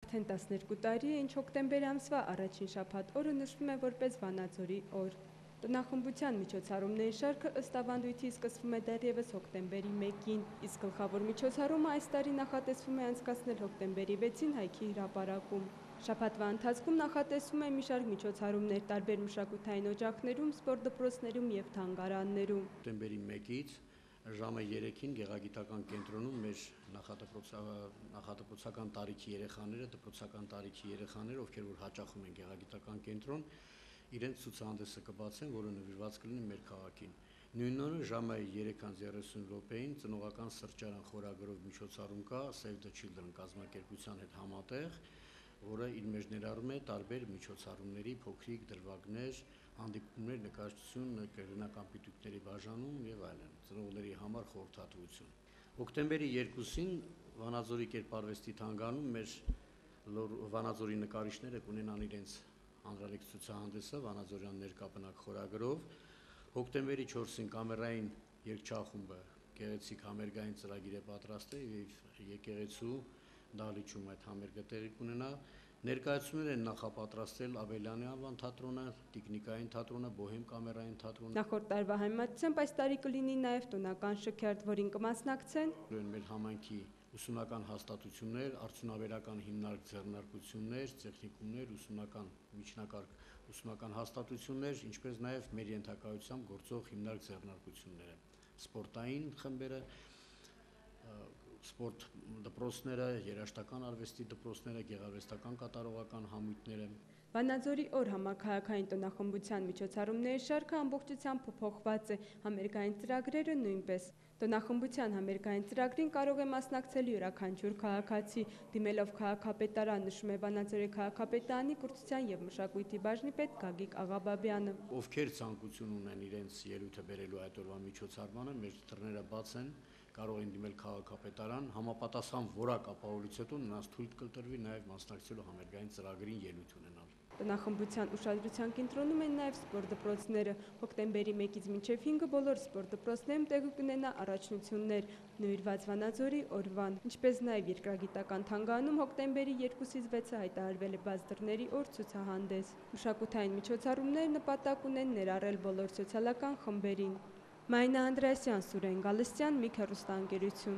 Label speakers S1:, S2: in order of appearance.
S1: Արդեն 12 տարի է, ինչ հոկտեմբեր ամսվա առաջին շաբաթ օրը նշվում է որպես Վանաձորի օր։ Տնախմբության միջոցառումների շարքը ըստ ավանդույթի սկսվում է դեռևս հոկտեմբերի 1-ին, իսկ գլխավոր միջոցառումը այս տարի նախատեսվում է անցկացնել հոկտեմբերի 6-ին Հայքի հրապարակում։ Շաբաթվա ընթացքում նախատեսվում է մի շարք միջոցառումներ տարբեր մշակութային օջախներում, սպորտ դպրոցներում և թանգարաններում։
S2: Հոկտեմբերի 1-ից ժամը 3-ին գեղագիտական կենտրոնում մեր նախադպրոցական տարիքի երեխաները, դպրոցական տարիքի երեխաները, ովքեր որ հաճախում են գեղագիտական կենտրոն, իրենց ցուցահանդեսը կբացեն, որը նվիրված կլինի մեր քաղաքին։ Նույն օրը ժամը 3:30 ծնողական սրճարան խորագրով միջոցառում կա Save the Children կազմակերպության հետ համատեղ, որը իր մեջ ներառում է տարբեր միջոցառումների փոքրիկ դրվագներ, հանդիպումներ, նկարչություն, կրոնական պիտույտների բաժանում եւ այլն, ծնողների համար խորհրդատվություն։ Հոկտեմբերի 2-ին Վանաձորի կերպարվեստի թանգարանում մեր Վանաձորի նկարիչները կունենան իրենց հանրալիք ցուցահանդեսը Վանաձորյան ներկապնակ խորագրով։ Հոկտեմբերի 4-ին կամերային երգչախումբը գեղեցիկ համերգային ծրագիր է պատրաստել եւ եկեղեցու դահլիճում այդ համերգը տեղի կունենա։ Ներկայացումներ են նախապատրաստել Աբելյանի անվան թատրոնը, Տիկնիկային թատրոնը, Բոհեմ կամերային թատրոնը։
S1: Նախորդ տարվա համեմատությամբ այս տարի կլինի նաև տոնական շքերթ, որին կմասնակցեն
S2: մեր համայնքի ուսումնական հաստատություններ, արդյունաբերական հիմնարկ ձեռնարկություններ, տեխնիկումներ, ուսումնական միջնակարգ ուսումնական հաստատություններ, ինչպես նաև մեր ենթակայությամբ գործող հիմնարկ ձեռնարկությունները, սպորտային խմբերը, սպորտ դպրոցները, երաժշտական արվեստի դպրոցները, գեղարվեստական կատարողական համույթները։
S1: Վանաձորի օր համաքաղաքային տոնախմբության միջոցառումների շարքը ամբողջությամբ փոփոխված է, համերգային ծրագրերը նույնպես։ Տոնախմբության համերգային ծրագրին կարող է մասնակցել յուրաքանչյուր քաղաքացի, դիմելով քաղաքապետարան, նշում է Վանաձորի քաղաքապետարանի կրթության և մշակույթի բաժնի պետ Գագիկ Աղաբաբյանը։
S2: Ովքեր ցանկություն ունեն իրենց ելույթը բերելու այդ օրվա միջոցառմանը, մեր դռները բաց են, կարող են դիմել քաղաքապետարան, համապատասխան որակ ապահովելուց հետո նրանց թույլ կտրվի նաև մասնակցելու համերգային ծրագրին ելույթ ունենալ։
S1: Տնախմբության ուշադրության կենտրոնում են նաև սպորտ դպրոցները։ Հոկտեմբերի 1-ից մինչև 5-ը բոլոր սպորտ դպրոցներում տեղի կունենա առաջնություններ, նվիրված Վանաձորի օրվան, ինչպես նաև երկրագիտական թանգարանում հոկտեմբերի 2-ից 6-ը հայտարարվել է բաց դռների օր ցուցահանդես։ Մշակութային միջոցառումները նպատակ ունեն ներառել բոլոր սոցիալական խմբերին։ Մայնա Անդրեասյան, Սուրեն Գալստյան, Միք հեռուստաընկերություն։